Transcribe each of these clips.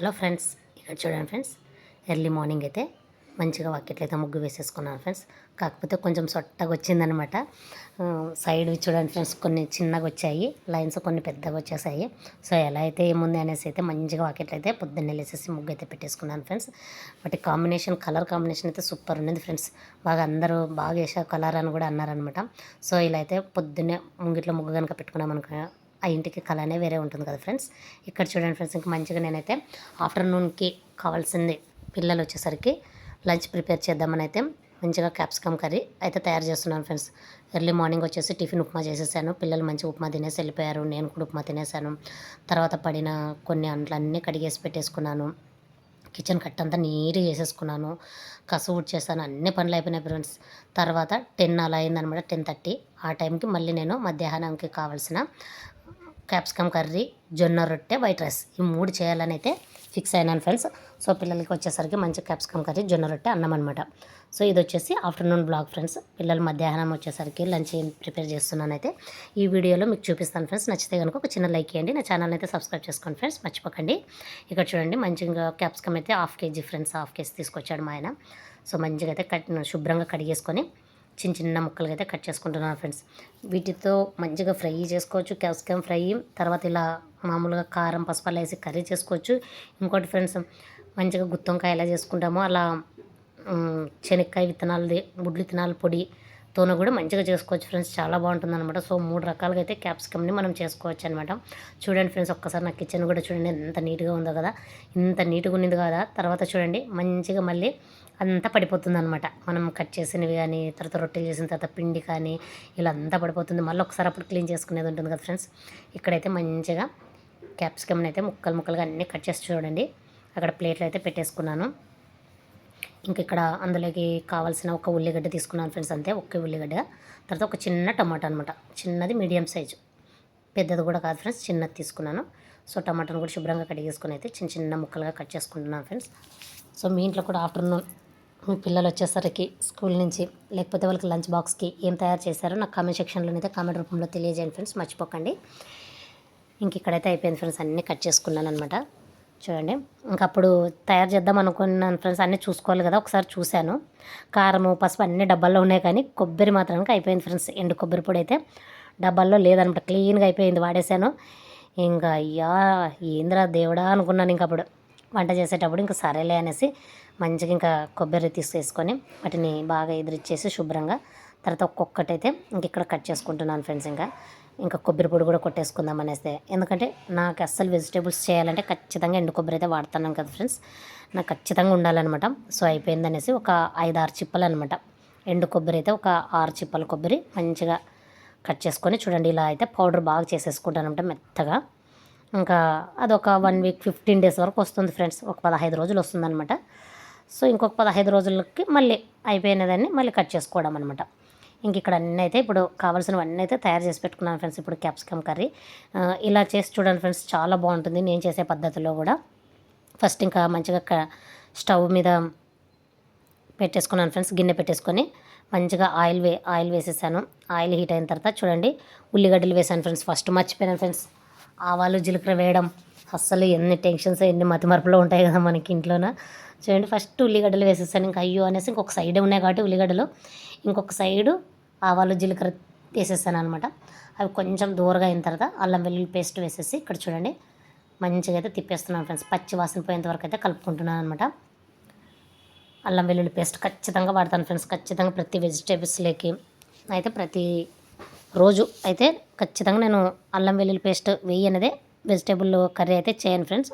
Hello friends, ఇక్కడ చూడండి friends, early morning అయితే మంచిగా వాకిట్లో అయితే ముగ్గు వేసేసుకున్నాను ఫ్రెండ్స్. కాకపోతే కొంచెం సొట్టగా వచ్చిందనమాట. సైడ్ చూడండి ఫ్రెండ్స్, కొన్ని చిన్నగా వచ్చాయి లైన్స్, కొన్ని పెద్దగా వచ్చేసాయి. సో ఎలా అయితే ఏముంది అనేసి అయితే మంచిగా వాకిట్లో అయితే పొద్దున్నే లేసేసి ముగ్గు అయితే పెట్టేసుకున్నాను ఫ్రెండ్స్. బట్ కలర్ కాంబినేషన్ అయితే సూపర్ ఉన్నది ఫ్రెండ్స్. బాగా అందరూ బాగా వేసా కలర్ అని కూడా అన్నారనమాట. సో ఇలా అయితే పొద్దున్నే ముంగిట్లో ముగ్గు కనుక పెట్టుకున్నామనుకో ఆ ఇంటికి కళనే వేరే ఉంటుంది కదా ఫ్రెండ్స్. ఇక్కడ చూడండి ఫ్రెండ్స్, ఇంకా మంచిగా నేనైతే ఆఫ్టర్నూన్కి కావాల్సింది పిల్లలు వచ్చేసరికి లంచ్ ప్రిపేర్ చేద్దామని అయితే మంచిగా క్యాప్సికమ్ కర్రీ అయితే తయారు చేస్తున్నాను ఫ్రెండ్స్. ఎర్లీ మార్నింగ్ వచ్చేసి టిఫిన్ ఉప్మా చేసేసాను. పిల్లలు మంచి ఉప్మా తినేసి వెళ్ళిపోయారు. నేను కూడా ఉప్మా తినేసాను. తర్వాత పడిన కొన్ని అంట్లన్నీ కడిగేసి పెట్టేసుకున్నాను. కిచెన్ కట్ అంతా నీట్గా చేసేసుకున్నాను. కసు ఊడ్చేసాను. అన్ని పనులు అయిపోయినాయి ఫ్రెండ్స్. తర్వాత 10 అలా అయిందనమాట, 10:30. ఆ టైంకి మళ్ళీ నేను మధ్యాహ్నంకి కావాల్సిన క్యాప్సికమ్ కర్రీ, జొన్న రొట్టె, వైట్ రైస్ ఈ 3 చేయాలని అయితే ఫిక్స్ అయినాను ఫ్రెండ్స్. సో పిల్లలకి వచ్చేసరికి మంచి క్యాప్సికమ్ కర్రీ, జొన్న రొట్టె, అన్నం అనమాట. సో ఇది వచ్చేసి ఆఫ్టర్నూన్ బ్లాగ్ ఫ్రెండ్స్. పిల్లలు మధ్యాహ్నం వచ్చేసరికి లంచ్ ఏం ప్రిపేర్ చేస్తున్నాను అయితే ఈ వీడియోలో మీకు చూపిస్తాను ఫ్రెండ్స్. నచ్చితే కనుక ఒక చిన్న లైక్ చేయండి. నా ఛానల్ అయితే సబ్స్క్రైబ్ చేసుకోండి ఫ్రెండ్స్, మర్చిపోకండి. ఇక్కడ చూడండి మంచిగా క్యాప్సికమ్ అయితే 1/2 kg ఫ్రెండ్స్, 1/2 kg తీసుకొచ్చాడు మా ఆయన. సో మంచిగా అయితే శుభ్రంగా కడిగేసుకొని చిన్న చిన్న ముక్కలుగా అయితే కట్ చేసుకుంటున్నాను ఫ్రెండ్స్. వీటితో మంచిగా ఫ్రై చేసుకోవచ్చు, క్యాప్సికమ్ ఫ్రై. తర్వాత ఇలా మామూలుగా కారం పసుపు వేసి కర్రీ చేసుకోవచ్చు. ఇంకోటి ఫ్రెండ్స్, మంచిగా గుత్తొంకాయ ఎలా చేసుకుంటామో అలా శనక్కాయ విత్తనాలది, గుడ్లు విత్తనాల పొడితోనూ కూడా మంచిగా చేసుకోవచ్చు ఫ్రెండ్స్. చాలా బాగుంటుంది అనమాట. సో 3 రకాలుగా అయితే క్యాప్సికమ్ని మనం చేసుకోవచ్చు అనమాట. చూడండి ఫ్రెండ్స్, ఒక్కసారి నా కిచెన్ కూడా చూడండి ఎంత నీట్గా ఉందో కదా. ఇంత నీట్గా ఉన్నది కదా. తర్వాత చూడండి మంచిగా మళ్ళీ అంతా పడిపోతుంది అనమాట. మనం కట్ చేసినవి కానీ, తర్వాత రొట్టెలు చేసిన తర్వాత పిండి కానీ ఇలా అంతా పడిపోతుంది. మళ్ళీ ఒకసారి అప్పుడు క్లీన్ చేసుకునేది ఉంటుంది కదా ఫ్రెండ్స్. ఇక్కడైతే మంచిగా క్యాప్సికమ్ని అయితే ముక్కలు ముక్కలుగా అన్నీ కట్ చేసి చూడండి అక్కడ ప్లేట్లో అయితే పెట్టేసుకున్నాను. ఇంక ఇక్కడ అందులోకి కావాల్సిన ఒక ఉల్లిగడ్డ తీసుకున్నాను ఫ్రెండ్స్, అంతే ఒకే ఉల్లిగడ్డ. తర్వాత ఒక చిన్న టమాటా అనమాట, చిన్నది మీడియం సైజు, పెద్దది కూడా కాదు ఫ్రెండ్స్, చిన్నది తీసుకున్నాను. సో టమాటాను కూడా శుభ్రంగా కడిగేసుకుని అయితే చిన్న చిన్న ముక్కలుగా కట్ చేసుకుంటున్నాను ఫ్రెండ్స్. సో మీ ఇంట్లో కూడా ఆఫ్టర్నూన్ మీ పిల్లలు వచ్చేసరికి స్కూల్ నుంచి, లేకపోతే వాళ్ళకి లంచ్ బాక్స్కి ఏం తయారు చేశారో నాకు కామెంట్ సెక్షన్లో అయితే కామెంట్ రూపంలో తెలియజేయండి ఫ్రెండ్స్, మర్చిపోకండి. ఇంక ఇక్కడైతే అయిపోయింది ఫ్రెండ్స్, అన్నీ కట్ చేసుకున్నాను అనమాట. చూడండి ఇంకప్పుడు తయారు చేద్దాం అనుకున్నాను ఫ్రెండ్స్, అన్నీ చూసుకోవాలి కదా. ఒకసారి చూశాను, కారము పసుపు అన్నీ డబ్బాల్లో ఉన్నాయి, కానీ కొబ్బరి మాత్రానికి అయిపోయింది ఫ్రెండ్స్. ఎండు కొబ్బరి పొడి అయితే డబ్బాల్లో లేదనమాట, క్లీన్గా అయిపోయింది, వాడేసాను. ఇంకా అయ్యా ఏంద్రా దేవుడా అనుకున్నాను. ఇంకప్పుడు వంట చేసేటప్పుడు ఇంకా సరేలే అనేసి మంచిగా ఇంకా కొబ్బరి తీసేసుకొని వాటిని బాగా ఎదురిచ్చేసి శుభ్రంగా తర్వాత ఒక్కొక్కటి అయితే ఇంక ఇక్కడ కట్ చేసుకుంటున్నాను ఫ్రెండ్స్. ఇంకా కొబ్బరి పొడి కూడా కొట్టేసుకుందాం అనేసి, ఎందుకంటే నాకు అస్సలు వెజిటేబుల్స్ చేయాలంటే ఖచ్చితంగా ఎండు కొబ్బరి అయితే వాడుతున్నాను కదా ఫ్రెండ్స్, నాకు ఖచ్చితంగా ఉండాలన్నమాట. సో అయిపోయిందనేసి ఒక 5-6 చిప్పలు అనమాట ఎండు కొబ్బరి అయితే, ఒక 6 చిప్పల కొబ్బరి మంచిగా కట్ చేసుకొని చూడండి ఇలా అయితే పౌడర్ బాగా చేసేసుకుంటాను అనమాట మెత్తగా. ఇంకా అదొక 1 వీక్ 15 days వరకు వస్తుంది ఫ్రెండ్స్, ఒక 15 రోజులు వస్తుందన్నమాట. సో ఇంకొక 15 రోజులకి మళ్ళీ అయిపోయినదాన్ని మళ్ళీ కట్ చేసుకోవడం అనమాట. ఇంక ఇక్కడ అన్నీ అయితే ఇప్పుడు కావాల్సినవన్నీ అయితే తయారు చేసి పెట్టుకున్నాను ఫ్రెండ్స్. ఇప్పుడు క్యాప్సికమ్ కర్రీ ఇలా చేసి చూడండి ఫ్రెండ్స్, చాలా బాగుంటుంది నేను చేసే పద్ధతిలో కూడా. ఫస్ట్ ఇంకా మంచిగా స్టవ్ మీద పెట్టేసుకున్నాను ఫ్రెండ్స్, గిన్నె పెట్టేసుకొని మంచిగా ఆయిల్ వేసేసాను. ఆయిల్ హీట్ అయిన తర్వాత చూడండి ఉల్లిగడ్డలు వేసాను ఫ్రెండ్స్. ఫస్ట్ మర్చిపోయాను ఫ్రెండ్స్, ఆవాలు జీలకర్ర వేయడం. అస్సలు ఎన్ని టెన్షన్స్, ఎన్ని మతిమరుపులు ఉంటాయి కదా మనకి ఇంట్లోన. చూడండి ఫస్ట్ ఉల్లిగడ్డలు వేసేసాను. ఇంకా అయ్యో అనేసి ఇంకొక సైడే ఉన్నాయి కాబట్టి ఉల్లిగడ్డలు, ఇంకొక సైడు ఆవాలు జీలకర్ర వేసేసాను అనమాట. అవి కొంచెం దూరగా అయిన తర్వాత అల్లం వెల్లుల్లి పేస్ట్ వేసేసి ఇక్కడ చూడండి మంచిగా అయితే తిప్పేస్తున్నాను ఫ్రెండ్స్. పచ్చి వాసన పోయేంత వరకు అయితే కలుపుకుంటున్నాను అనమాట. అల్లం వెల్లుల్లి పేస్ట్ ఖచ్చితంగా వాడతాను ఫ్రెండ్స్, ఖచ్చితంగా ప్రతి వెజిటేబుల్స్లోకి అయితే ప్రతి రోజు అయితే ఖచ్చితంగా నేను అల్లం వెల్లుల్లి పేస్ట్ వేయనదే వెజిటేబుల్ కర్రీ అయితే చేయను ఫ్రెండ్స్.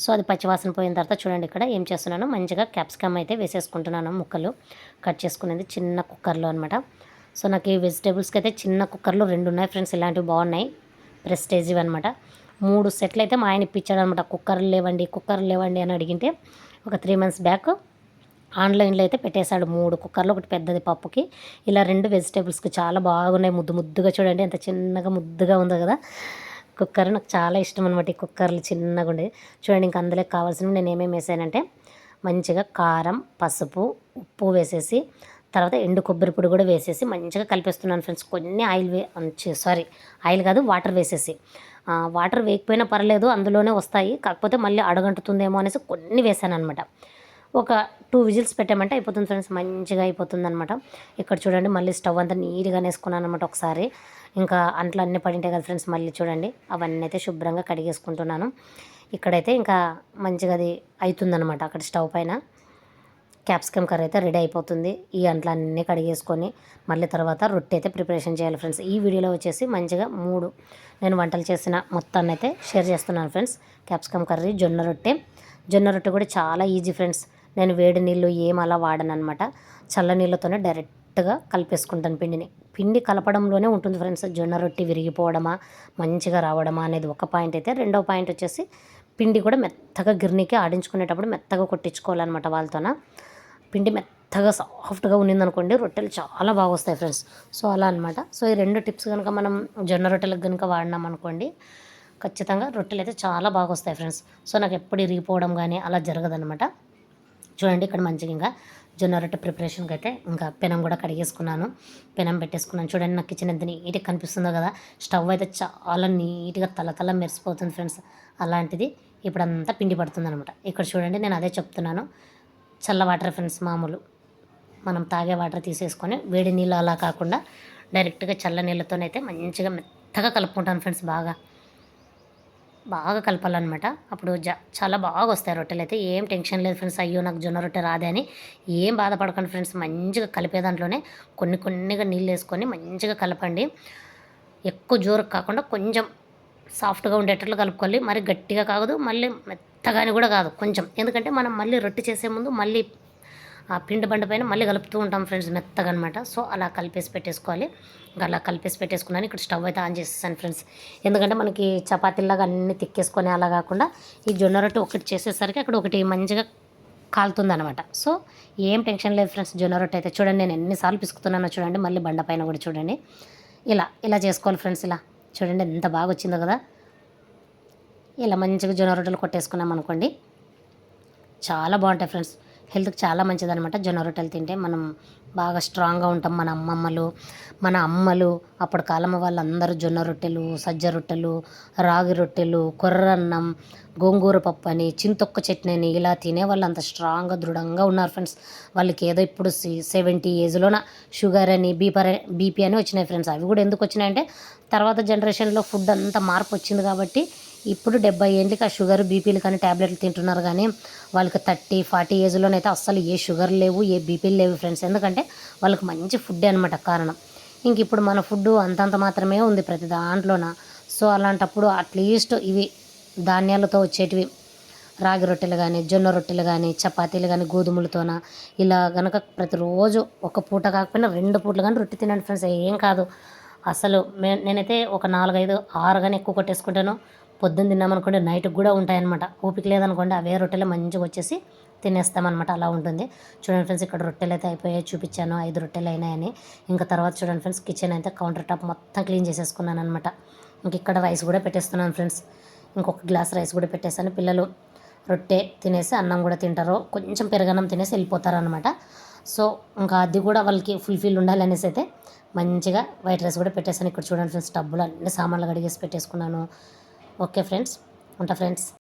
సో అది పచ్చివాసన పోయిన తర్వాత చూడండి ఇక్కడ ఏం చేస్తున్నాను, మంచిగా క్యాప్సికమ్ అయితే వేసేసుకుంటున్నాను, ముక్కలు కట్ చేసుకునేది చిన్న కుక్కర్లో అనమాట. సో నాకు ఈ వెజిటేబుల్స్కి అయితే చిన్న కుక్కర్లు 2 ఉన్నాయి ఫ్రెండ్స్, ఇలాంటివి బాగున్నాయి, ప్రెస్టేజ్ అనమాట. 3 సెట్లు అయితే మా ఆయన ఇప్పించాడు అనమాట. కుక్కర్లు లేవండి అని అడిగింటే ఒక 3 months బ్యాక్ ఆన్లైన్లో అయితే పెట్టేశాడు 3 కుక్కర్లు, ఒకటి పెద్దది పప్పుకి, ఇలా 2 వెజిటేబుల్స్కి. చాలా బాగున్నాయి, ముద్దుగా చూడండి ఎంత చిన్నగా ముద్దుగా ఉందో కదా కుక్కర్. నాకు చాలా ఇష్టం అనమాట ఈ కుక్కర్లు, చిన్నగా ఉండేది. చూడండి ఇంకా అందులోకి కావాల్సినవి నేను ఏమేమి వేసానంటే మంచిగా కారం పసుపు ఉప్పు వేసేసి తర్వాత ఎండు కొబ్బరి పొడి కూడా వేసేసి మంచిగా కలిపేస్తున్నాను ఫ్రెండ్స్. కొన్ని ఆయిల్ కాదు వాటర్ వేసేసి వాటర్ వేయకపోయినా పర్లేదు, అందులోనే వస్తాయి. కాకపోతే మళ్ళీ అడుగంటుతుందేమో అనేసి కొన్ని వేసాననమాట. ఒక 2 విజిల్స్ పెట్టామంటే అయిపోతుంది ఫ్రెండ్స్, మంచిగా అయిపోతుందనమాట. ఇక్కడ చూడండి మళ్ళీ స్టవ్ అంతా నీట్గా వేసుకున్నాను అనమాట ఒకసారి. ఇంకా అంట్లు అన్నీ పడింటాయి కదా ఫ్రెండ్స్, మళ్ళీ చూడండి అవన్నీ అయితే శుభ్రంగా కడిగేసుకుంటున్నాను. ఇక్కడైతే ఇంకా మంచిగా అది అవుతుందనమాట. అక్కడ స్టవ్ పైన క్యాప్సికమ్ కర్రీ అయితే రెడీ అయిపోతుంది. ఈ అంట్లన్నీ కడిగేసుకొని మళ్ళీ తర్వాత రొట్టె అయితే ప్రిపరేషన్ చేయాలి ఫ్రెండ్స్. ఈ వీడియోలో వచ్చేసి మంచిగా 3 నేను వంటలు చేసిన మొత్తాన్ని అయితే షేర్ చేస్తున్నాను ఫ్రెండ్స్. క్యాప్సికమ్ కర్రీ, జొన్న రొట్టె కూడా చాలా ఈజీ ఫ్రెండ్స్. నేను వేడి నీళ్ళు ఏం అలా వాడను అనమాట. చల్ల నీళ్ళతోనే డైరెక్ట్గా కలిపేసుకుంటాను పిండిని. పిండి కలపడంలోనే ఉంటుంది ఫ్రెండ్స్ జొన్న రొట్టె విరిగిపోవడమా మంచిగా రావడమా అనేది ఒక పాయింట్ అయితే, రెండవ పాయింట్ వచ్చేసి పిండి కూడా మెత్తగా గిర్నీకి ఆడించుకునేటప్పుడు మెత్తగా కొట్టించుకోవాలన్నమాట వాళ్ళతోన. పిండి మెత్తగా సాఫ్ట్గా ఉన్నిందనుకోండి రొట్టెలు చాలా బాగా వస్తాయి ఫ్రెండ్స్. సో అలా అనమాట. సో ఈ 2 టిప్స్ కనుక మనం జొన్న రొట్టెలకు కనుక వాడినాం అనుకోండి ఖచ్చితంగా రొట్టెలు అయితే చాలా బాగా వస్తాయి ఫ్రెండ్స్. సో నాకు ఎప్పుడు ఇరిగిపోవడం కానీ అలా జరగదనమాట. చూడండి ఇక్కడ మంచిగా ఇంకా జొన్న రొట్టె ప్రిపరేషన్కి అయితే ఇంకా పెనం కూడా కడిగేసుకున్నాను, పెనం పెట్టేసుకున్నాను. చూడండి నాకు కిచెన్ ఎంత నీట్గా కనిపిస్తుందో కదా. స్టవ్ అయితే చాలా నీట్గా తల మెరిసిపోతుంది ఫ్రెండ్స్. అలాంటిది ఇప్పుడంతా పిండి పడుతుంది అనమాట. ఇక్కడ చూడండి నేను అదే చెప్తున్నాను, చల్ల వాటర్ ఫ్రెండ్స్, మామూలు మనం తాగే వాటర్ తీసేసుకొని వేడి నీళ్ళు అలా కాకుండా డైరెక్ట్గా చల్ల నీళ్ళతోనైతే మంచిగా మెత్తగా కలుపుకుంటాను ఫ్రెండ్స్. బాగా కలపాలన్నమాట. అప్పుడు చాలా బాగా వస్తాయి రొట్టెలు అయితే. ఏం టెన్షన్ లేదు ఫ్రెండ్స్, అయ్యో నాకు జొన్న రొట్టె రాదే అని ఏం బాధపడకండి ఫ్రెండ్స్. మంచిగా కలిపే దాంట్లోనే కొన్నిగా నీళ్ళు వేసుకొని మంచిగా కలపండి. ఎక్కువ జోరు కాకుండా కొంచెం సాఫ్ట్గా ఉండేటట్లు కలుపుకోవాలి. మరి గట్టిగా కాదు, మళ్ళీ మెత్తగాని కూడా కాదు, కొంచెం. ఎందుకంటే మనం మళ్ళీ రొట్టె చేసే ముందు మళ్ళీ ఆ పిండి బండ పైన మళ్ళీ కలుపుతూ ఉంటాం ఫ్రెండ్స్ మెత్తగా అనమాట. సో అలా కలిపేసి పెట్టేసుకోవాలి. అలా కలిపేసి పెట్టేసుకున్నాను. ఇక్కడ స్టవ్ అయితే ఆన్ చేసేసాను ఫ్రెండ్స్. ఎందుకంటే మనకి చపాతీలాగా అన్నీ తిక్కేసుకొని అలా కాకుండా ఈ జొన్న రొట్టె ఒకటి చేసేసరికి అక్కడ ఒకటి మంచిగా కాలుతుందనమాట. సో ఏం టెన్షన్ లేదు ఫ్రెండ్స్. జొన్న రొట్టె అయితే చూడండి నేను ఎన్నిసార్లు పిసుకుతున్నానో చూడండి. మళ్ళీ బండ పైన కూడా చూడండి ఇలా చేసుకోవాలి ఫ్రెండ్స్. ఇలా చూడండి ఎంత బాగా వచ్చిందో కదా. ఇలా మంచిగా జొన్న రొట్టెలు కొట్టేసుకున్నాం అనుకోండి చాలా బాగుంటాయి ఫ్రెండ్స్. హెల్త్కి చాలా మంచిదనమాట. జొన్న రొట్టెలు తింటే మనం బాగా స్ట్రాంగ్గా ఉంటాం. మన అమ్మలు అప్పటి కాలం వాళ్ళందరూ జొన్న రొట్టెలు, సజ్జ రొట్టెలు, రాగి రొట్టెలు, కొర్రన్నం, గోంగూర పప్పు అని, చింతొక్క చట్నీ అని ఇలా తినే వాళ్ళు అంత స్ట్రాంగ్గా దృఢంగా ఉన్నారు ఫ్రెండ్స్. వాళ్ళకి ఏదో ఇప్పుడు 70 ఏజ్లోన షుగర్ అని బీపీ అని వచ్చినాయి ఫ్రెండ్స్. అవి కూడా ఎందుకు వచ్చినాయంటే తర్వాత జనరేషన్లో ఫుడ్ అంతా మార్పు వచ్చింది కాబట్టి ఇప్పుడు 70 ఏళ్ళకి ఆ షుగర్ బీపీలు కానీ ట్యాబ్లెట్లు తింటున్నారు. కానీ వాళ్ళకి 30-40 ఏజ్లోనైతే అస్సలు ఏ షుగర్ లేవు, ఏ బీపీలు లేవు ఫ్రెండ్స్. ఎందుకంటే వాళ్ళకి మంచి ఫుడ్డే అనమాట కారణం. ఇంక ఇప్పుడు మన ఫుడ్ అంతంత మాత్రమే ఉంది ప్రతి దాంట్లోన. సో అలాంటప్పుడు అట్లీస్ట్ ఇవి ధాన్యాలతో వచ్చేటివి రాగి రొట్టెలు కానీ, జొన్న రొట్టెలు కానీ, చపాతీలు కానీ గోధుమలతోన ఇలా కనుక ప్రతిరోజు ఒక పూట కాకపోయినా 2 పూటలు కానీ రొట్టె తినండి ఫ్రెండ్స్. ఏం కాదు అసలు. నేనైతే ఒక 4-5-6 కానీ ఎక్కువ కొట్టేసుకుంటాను. పొద్దున్న తిన్నామనుకోండి నైట్కి కూడా ఉంటాయన్నమాట. ఓపిక లేదనుకోండి అవే రొట్టెలు మంచిగా వచ్చేసి తినేస్తామన్నమాట. అలా ఉంటుంది. చూడండి ఫ్రెండ్స్ ఇక్కడ రొట్టెలు అయితే అయిపోయాయి, చూపించాను 5 రొట్టెలు అయినాయని. ఇంకా తర్వాత చూడండి ఫ్రెండ్స్ కిచెన్ అయితే కౌంటర్ టాప్ మొత్తం క్లీన్ చేసేసుకున్నాను అనమాట. ఇంక ఇక్కడ రైస్ కూడా పెట్టేస్తున్నాను ఫ్రెండ్స్. ఇంకొక గ్లాస్ రైస్ కూడా పెట్టేస్తాను. పిల్లలు రొట్టె తినేసి అన్నం కూడా తింటారు, కొంచెం పెరగన్నం తినేసి వెళ్ళిపోతారు అనమాట. సో ఇంకా అది కూడా వాళ్ళకి ఫుల్ఫిల్ ఉండాలనేసి అయితే మంచిగా వైట్ రైస్ కూడా పెట్టేస్తాను. ఇక్కడ చూడండి ఫ్రెండ్స్ టబ్బులు అన్ని సామాన్లు కడిగేసి పెట్టేసుకున్నాను. ఓకే ఫ్రెండ్స్, ఉంటా ఫ్రెండ్స్.